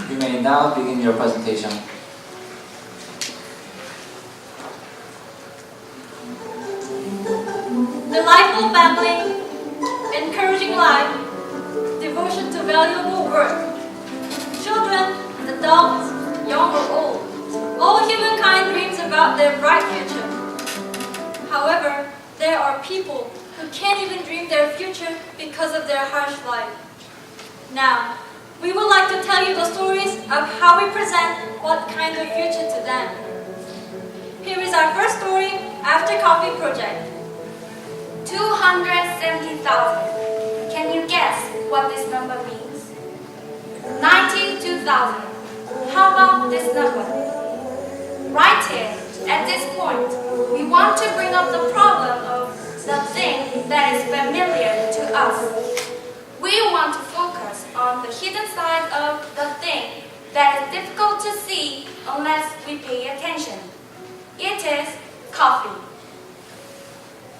You may now begin your presentation. Delightful family, encouraging life, devotion to valuable work. Children, adults, young or old, all humankind dreams about their bright future. However, there are people who can't even dream their future because of their harsh life. Now, we would like to tell you the stories of how we present what kind of future to them. Here is our first story, After Coffee Project. 270,000. Can you guess what this number means? 92,000. How about this number? Right here, at this point, we want to bring up the problem of the thing that is familiar to us. We want to focus on the hidden side of the thing that is difficult to see unless we pay attention. It is coffee.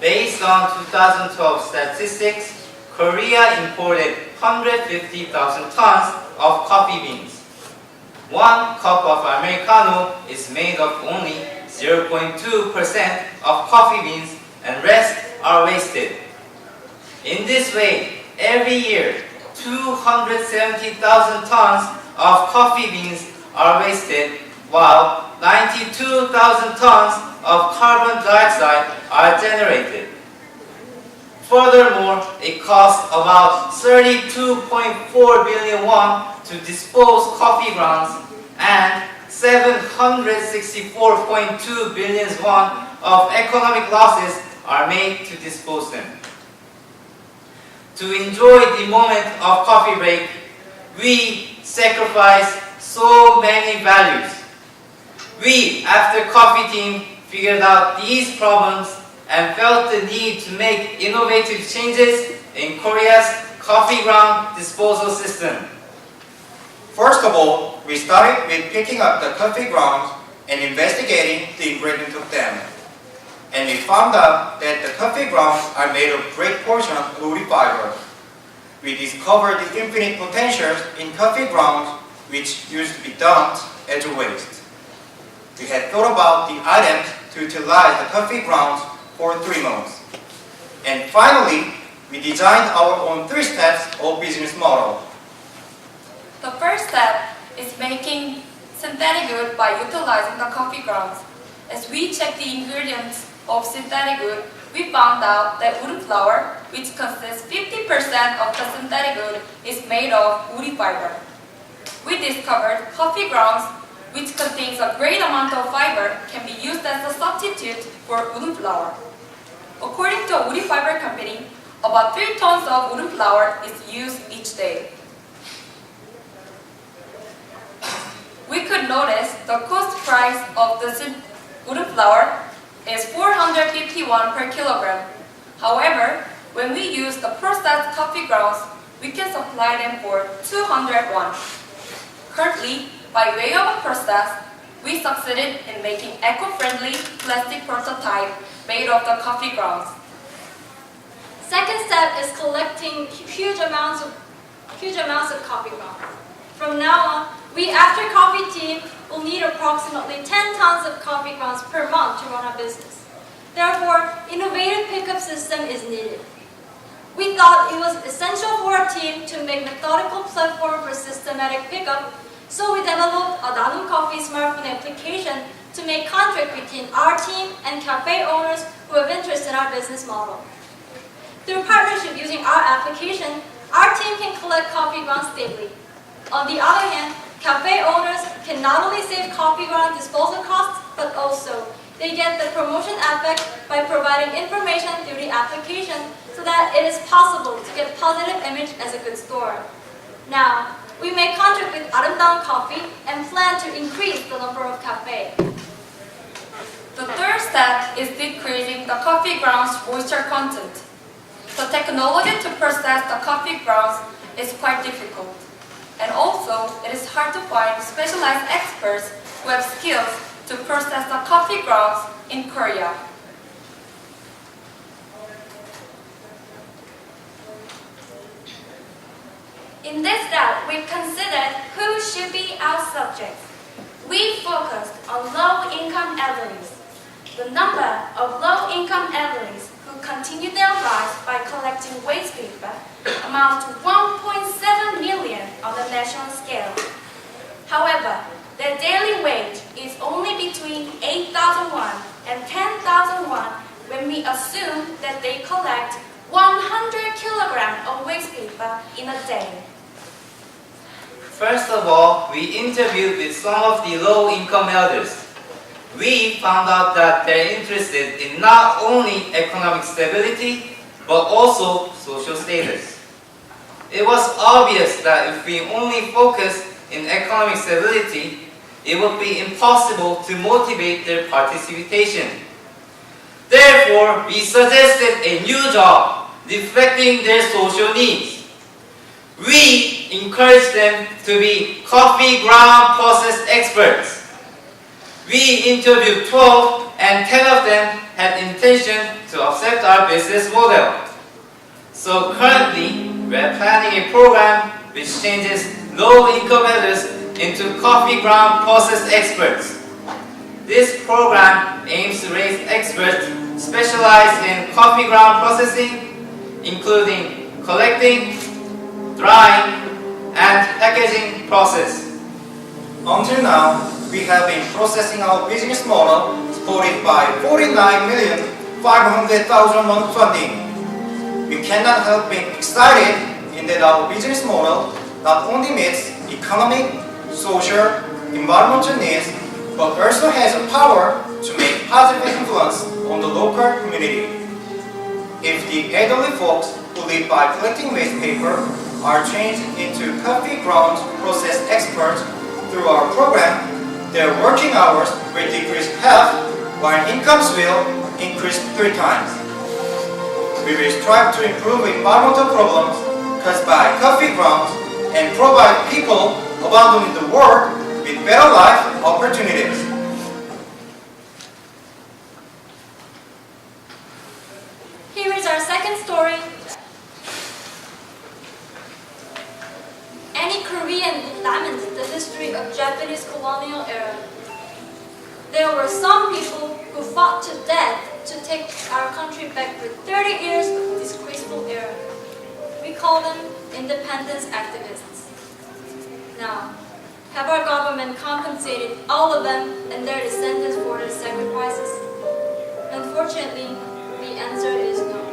Based on 2012 statistics, Korea imported 150,000 tons of coffee beans. One cup of Americano is made of only 0.2% of coffee beans and rest are wasted. In this way, every year, 270,000 tons of coffee beans are wasted, while 92,000 tons of carbon dioxide are generated. Furthermore, it costs about 32.4 billion won to dispose coffee grounds and 764.2 billion won of economic losses are made to dispose them. To enjoy the moment of coffee break, we sacrifice so many values. We, After Coffee team, figured out these problems and felt the need to make innovative changes in Korea's coffee ground disposal system. First of all, we started with picking up the coffee grounds and investigating the ingredients of them. And we found out that the coffee grounds are made of great portion of woody fiber. We discovered the infinite potentials in coffee grounds which used to be dumped as a waste. We had thought about the items to utilize the coffee grounds for 3 months. And finally, we designed our own 3 steps of business model. The first step is making synthetic wood by utilizing the coffee grounds. As we checked the ingredients of synthetic wood, we found out that wooden flour, which consists 50% of the synthetic wood, is made of woody fiber. We discovered coffee grounds, which contains a great amount of fiber, can be used as a substitute for wooden flour. According to a woody fiber company, about 3 tons of wooden flour is used each day. We could notice the cost price of the wooden flour is 451 per kilogram. However, when we use the processed coffee grounds, we can supply them for 201. Currently, by way of a process, we succeeded in making eco-friendly plastic prototype made of the coffee grounds. Second step is collecting huge amounts of coffee grounds. From now on, we After Coffee team will need approximately 10 tons of coffee grounds per month to run our business. Therefore, innovative pickup system is needed. We thought it was essential for our team to make methodical platform for systematic pickup, so we developed a Dankook Coffee smartphone application to make contract between our team and cafe owners who have interest in our business model. Through partnership using our application, our team can collect coffee grounds daily. On the other hand, cafe owners can not only save coffee ground disposal costs, but also they get the promotion effect by providing information through the application so that it is possible to get positive image as a good store. Now, we may contract with Dankook Coffee and plan to increase the number of cafes. The third step is decreasing the coffee grounds moisture content. The technology to process the coffee grounds is quite difficult. And also, it is hard to find specialized experts who have skills to process the coffee grounds in Korea. In this step, we considered who should be our subjects. We focused on low-income elderlies. The number of low-income elderlies who continue their lives by collecting waste paper amounts to 1.7 million on the national scale. However, their daily wage is only between 8,000 won and 10,000 won when we assume that they collect 100 kilograms of waste paper in a day. First of all, we interviewed with some of the low-income elders. We found out that they're interested in not only economic stability, but also social status. It was obvious that if we only focus in economic stability, it would be impossible to motivate their participation. Therefore, we suggested a new job reflecting their social needs. We encouraged them to be coffee ground process experts. We interviewed 12 and 10 of them had intention to accept our business model. So currently, we are planning a program which changes low-income elders into coffee ground process experts. This program aims to raise experts specialized in coffee ground processing, including collecting, drying, and packaging process. Until now, we have been processing our business model supported by 49,500,000 won funding. We cannot help being excited in that our business model not only meets economic, social, environmental needs, but also has the power to make positive influence on the local community. If the elderly folks who live by collecting waste paper are changed into coffee ground process experts through our program, their working hours will decrease half, while incomes will increase 3 times. We will strive to improve environmental problems caused by coffee grounds and provide people abandoning the world with better life opportunities. Here is our second story. Any Korean laments the history of Japanese colonial era. There were some people who fought to death to take our country back for 30 years of disgraceful era. We call them independence activists. Now, have our government compensated all of them and their descendants for their sacrifices? Unfortunately, the answer is no.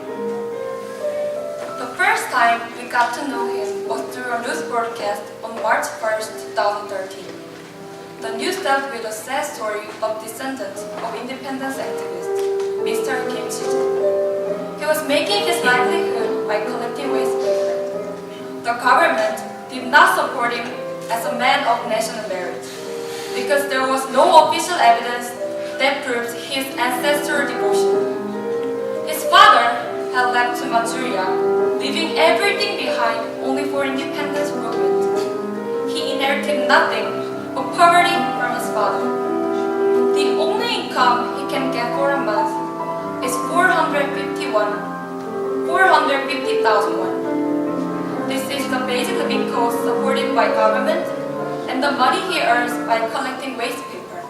The first time we got to know him was through a news broadcast on March 1st, 2013. The news dealt with a sad story of descendants of independence activist, Mr. Kim Si-jin. He was making his livelihood by collecting waste paper. The government did not support him as a man of national merit because there was no official evidence that proves his ancestral devotion. His father had left to Manchuria, leaving everything behind only for independence movement. He inherited nothing but poverty from his father. The only income he can get for a month is 450,000 won. This is the basic living cost supported by government and the money he earns by collecting waste paper.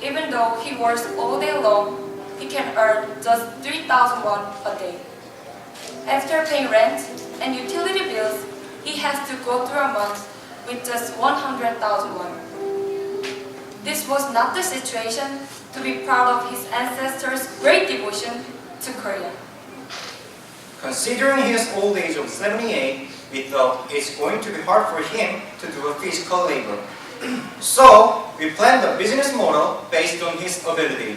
Even though he works all day long, he can earn just 3,000 won a day. After paying rent and utility bills, he has to go through a month with just 100,000 won. This was not the situation to be proud of his ancestors' great devotion to Korea. Considering his old age of 78, we thought it's going to be hard for him to do a physical labor. So, we planned a business model based on his ability.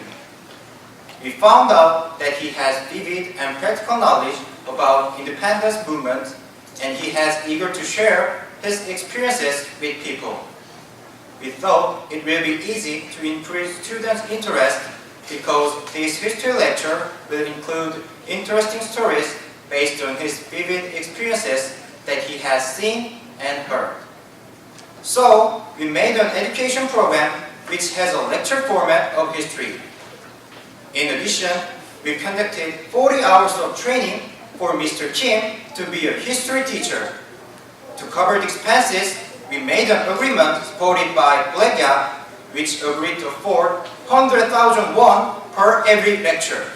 We found out that he has vivid and practical knowledge about independence movement, and he is eager to share his experiences with people. We thought it will be easy to increase students' interest because this history lecture will include interesting stories based on his vivid experiences that he has seen and heard. So, we made an education program which has a lecture format of history. In addition, we conducted 40 hours of training for Mr. Kim to be a history teacher. To cover the expenses, we made an agreement supported by Black Gap, which agreed to afford 100,000 won per every lecture.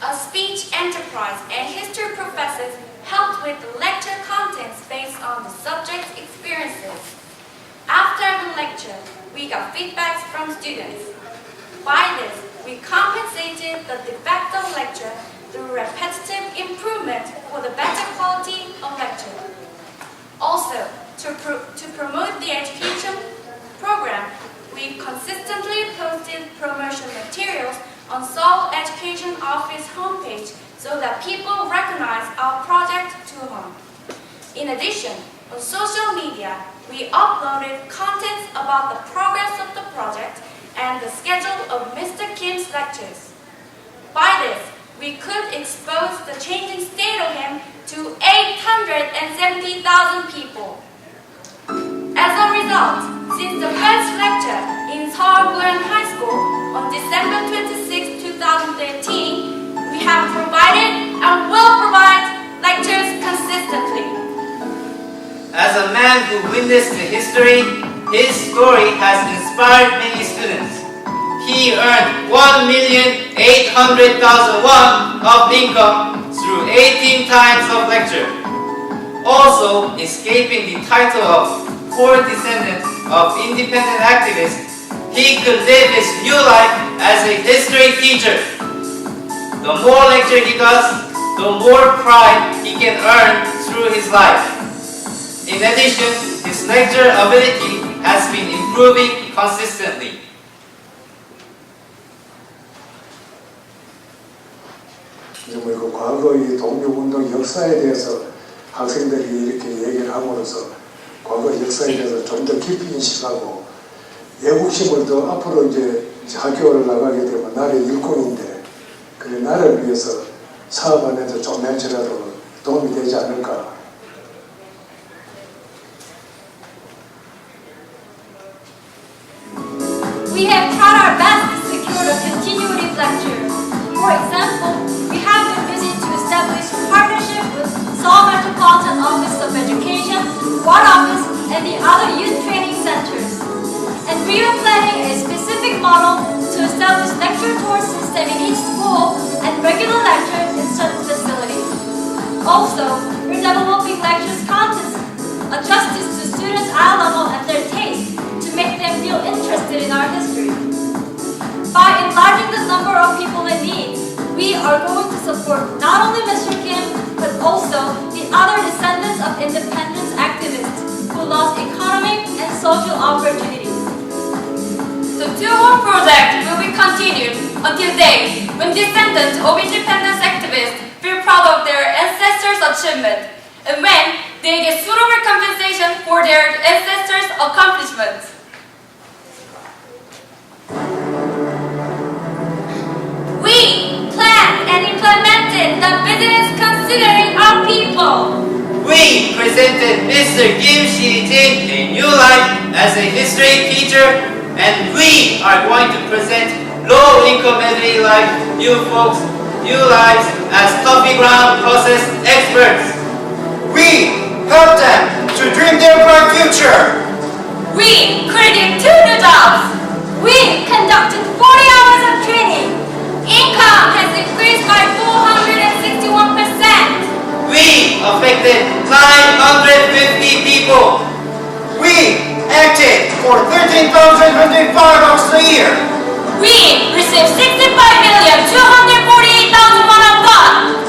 A speech enterprise and history professors helped with the lecture contents based on the subject's experiences. After the lecture, we got feedbacks from students. By this, we compensated the defective lecture through repetitive improvement for the better quality of lecture. Also, to promote the education program, we consistently posted promotion materials on Seoul Education Office homepage so that people recognize our project to home. In addition, on social media, we uploaded contents about the progress of the project and the schedule of Mr. Kim's lectures. By this, we could expose the changing state of him to 870,000 people. As a result, since the first lecture in Seoul High School on December 26, 2013, we have provided and will provide lectures consistently. As a man who witnessed the history, his story has inspired many students. He earned 1,800,000 won of income through 18 times of lecture. Also, escaping the title of poor descendant of independent activists, he could live his new life as a history teacher. The more lecture he does, the more pride he can earn through his life. In addition, his lecture ability has been improving consistently. 정말 그 과거의 독립운동 역사에 대해서 학생들이 이렇게 얘기를 함으로써 과거 역사에 대해서 좀 더 깊이 인식하고 애국심을 더 앞으로 이제 학교를 나가게 되면 나라의 일꾼인데 그래 나라를 위해서 사업하면서 좀 멘트라도 도움이 되지 않을까. We have tried our best to secure the continuity of lectures. For example, we have been busy to establish partnership with Seoul Metropolitan Office of Education, One Office, and the other youth training centers. And we are planning a specific model to establish lecture tour system in each school and regular lectures in such facilities. Also, we're developing lectures contents adjusted to students' eye level and their taste to make them feel interested in our history. By enlarging the number of people in need, we are going to support not only Mr. Kim, but also the other descendants of independence activists who lost economic and social opportunities. The two-war project will be continued until day when descendants of independence activists feel proud of their ancestors' achievement and when they get suitable compensation for their ancestors' accomplishments. We planned and implemented the business considering our people. We presented Mr. Kim Si-jin a new life as a history teacher, and we are going to present low-income everyday life, new folks, new lives as coffee ground process experts. We help them to dream their bright future. We created 2 new jobs. We conducted 40 hours of training. Income has increased by 461%. We affected 950 people. We acted for 13,105 hours a year. We received 65,248,000 won of funds.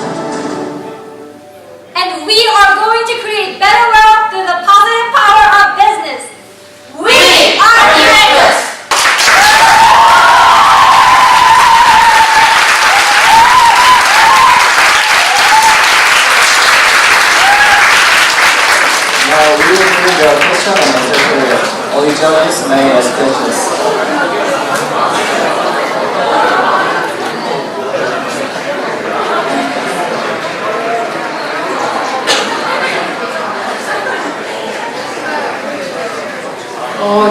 And we are going to create better wealth through the positive power of business. We are directors. Now we will bring the question and answer period. All the judges may ask questions.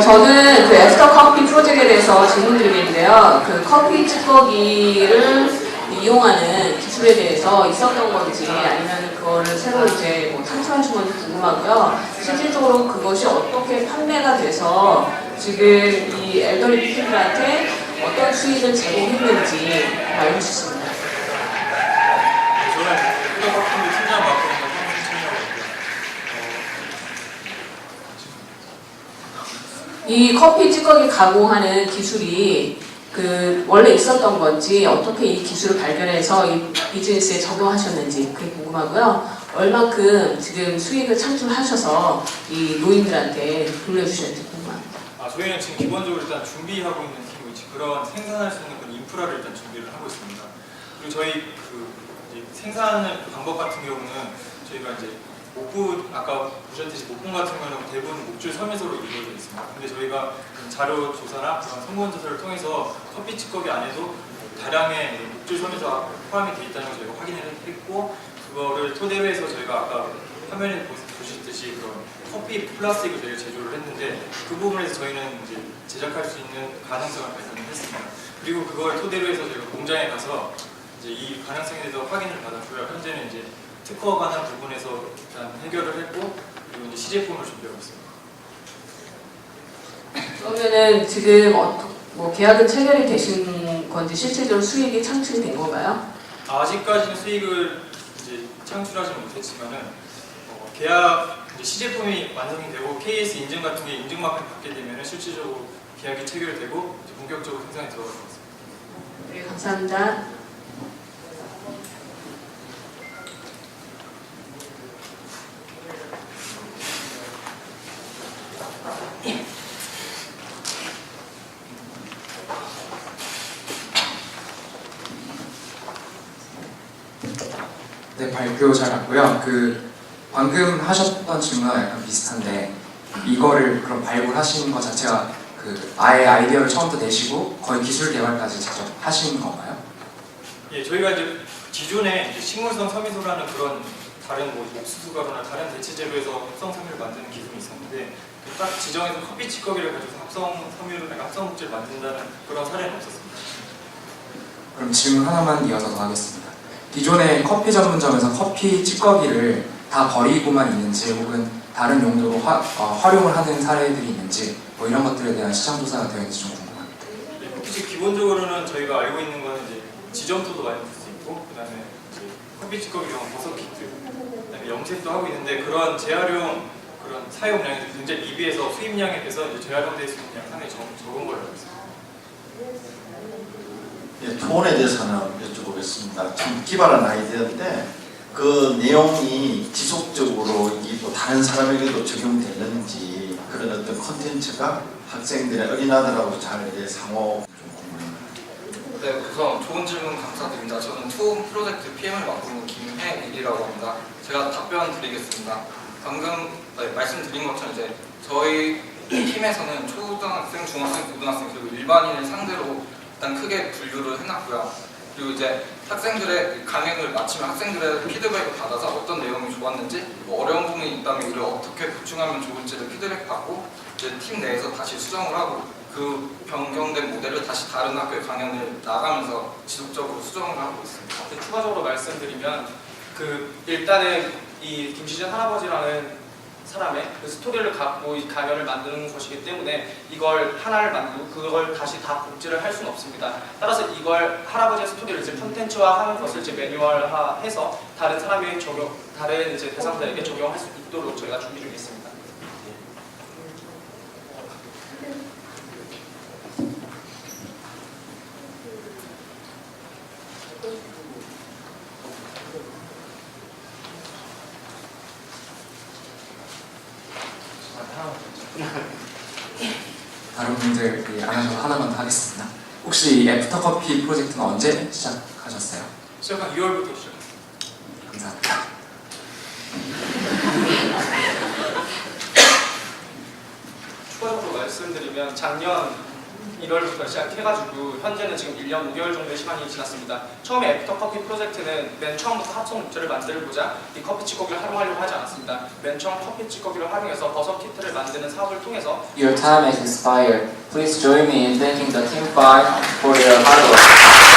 저는 그 애프터 커피 프로젝트에 대해서 질문 드리겠는데요. 그 커피 찌꺼기를 이용하는 기술 기술에 대해서 있었던 건지 아니면 그거를 새로 이제 뭐 창출하신 건지 궁금하고요. 실질적으로 그것이 어떻게 판매가 돼서 지금 이 엘더리 피플들한테 어떤 수익을 제공했는지 알고 싶습니다. 저는 후각 학생들 팀장 맡고 있는 이 커피 찌꺼기 가공하는 기술이 그 원래 있었던 건지 어떻게 이 기술을 발견해서 이 비즈니스에 적용하셨는지 그게 궁금하고요. 얼만큼 지금 수익을 창출하셔서 이 노인들한테 돌려주셨는지 궁금합니다. 저희는 지금 기본적으로 일단 준비하고 있는 팀이지 그런 생산할 수 있는 그런 인프라를 일단 준비를 하고 있습니다. 그리고 저희 이제 생산 방법 같은 경우는 저희가 이제 목분 아까 보셨듯이 목분 같은 경우는 대부분 목줄 섬유소로 이루어져 있습니다. 근데 저희가 자료 조사나 그런 성분 조사를 통해서 커피 찌꺼기 안에도 다량의 목줄 섬유소가 포함이 되어 있다는 걸 저희가 확인을 했고 그거를 토대로 해서 저희가 아까 화면에 보시듯이 그런 커피 플라스틱을 저희가 제조를 했는데 그 부분에서 저희는 이제 제작할 수 있는 가능성을 발견을 했습니다. 그리고 그걸 토대로 해서 저희가 공장에 가서 이제 이 가능성에 대해서 확인을 받았고요. 현재는 이제 특허 관한 부분에서 일단 해결을 했고 그리고 이제 시제품을 준비하고 있습니다. 그러면은 지금 뭐 계약은 체결이 되신 건지 실질적으로 수익이 창출이 된 건가요? 아직까지는 수익을 이제 창출하지 못했지만은 계약 이제 시제품이 완성이 되고 KS 인증 같은 게 인증 마크를 받게 되면은 실질적으로 계약이 체결되고 이제 본격적으로 생산에 들어갈 것 같습니다. 네, 감사합니다. 네, 발표 잘 왔고요. 방금 하셨던 질문과 약간 비슷한데 이거를 그럼 발굴하신 것 자체가 아예 아이디어를 처음부터 내시고 거의 기술 개발까지 직접 하신 건가요? 예, 저희가 이제 기존에 이제 식물성 섬유소라는 그런 다른 뭐 옥수수 가루나 다른 대체 재료에서 합성 섬유를 만드는 기술이 있었는데 딱 지정해서 커피 찌꺼기를 가지고 합성 섬유를 합성 물질을 만든다는 그런 사례는 없었습니다. 그럼 질문 하나만 이어서 더 하겠습니다. 기존의 커피 전문점에서 커피 찌꺼기를 다 버리고만 있는지 혹은 다른 용도로 활용을 하는 사례들이 있는지 뭐 이런 것들에 대한 시장 조사가 되어 있는지 좀 궁금합니다. 네, 커피집 기본적으로는 저희가 알고 있는 거는 이제 지점토도 많이 쓸 수 있고 그다음에 이제 커피 찌꺼기용 버섯 키트, 그다음에 염색도 하고 있는데 그런 재활용 그런 사용량이 굉장히 미비해서 수입량에 비해서 이제 재활용될 수 있는 양 상당히 적은 걸로 알고 있습니다. 예, 톤에 대해서는 여쭤보겠습니다. 참 기발한 아이디어인데 그 내용이 지속적으로 또 다른 사람에게도 적용되는지 그런 어떤 콘텐츠가 학생들의 어린아들하고 잘 상호 좀 궁금합니다. 네, 우선 좋은 질문 감사드립니다. 저는 투 프로젝트 PM을 맡고 있는 김혜일이라고 합니다. 제가 답변 드리겠습니다. 방금 말씀드린 것처럼 이제 저희 팀에서는 초등학생, 중학생, 고등학생 그리고 일반인을 상대로 일단 크게 분류를 해놨고요. 그리고 이제 학생들의 강행을 마치면 학생들의 피드백을 받아서 어떤 내용이 좋았는지 뭐 어려운 부분이 있다면 이를 어떻게 보충하면 좋을지를 피드백 받고 이제 팀 내에서 다시 수정을 하고 그 변경된 모델을 다시 다른 학교에 강연을 나가면서 지속적으로 수정을 하고 있습니다. 추가적으로 말씀드리면 일단은 이 김시준 할아버지라는 사람의 그 스토리를 갖고 이 가면을 만드는 것이기 때문에 이걸 하나를 만들고 그걸 다시 다 복제를 할 수는 없습니다. 따라서 이걸 할아버지의 스토리를 이제 콘텐츠화하는 것을 이제 매뉴얼화해서 다른 사람의 다른 이제 대상자에게 적용할 수 있도록 저희가 준비 중에 있습니다. 다른 분들 안 하셔서 하나만 더 하겠습니다. 혹시 이 애프터커피 프로젝트는 언제 시작하셨어요? 시작한 2월부터 시작했습니다. 감사합니다. 추가적으로 말씀드리면 작년 1월부터 시작해가지고 현재는 지금 1년 5개월 정도의 시간이 지났습니다. 처음에 애프터커피 프로젝트는 맨 처음부터 합성 물질을 만들고자 이 커피 찌꺼기를 활용하려고 하지 않았습니다. 맨 처음 커피 찌꺼기를 활용해서 버섯 키트를 만드는 사업을 통해서 Your time has expired. Please join me in thanking the Team 5 for their hard work.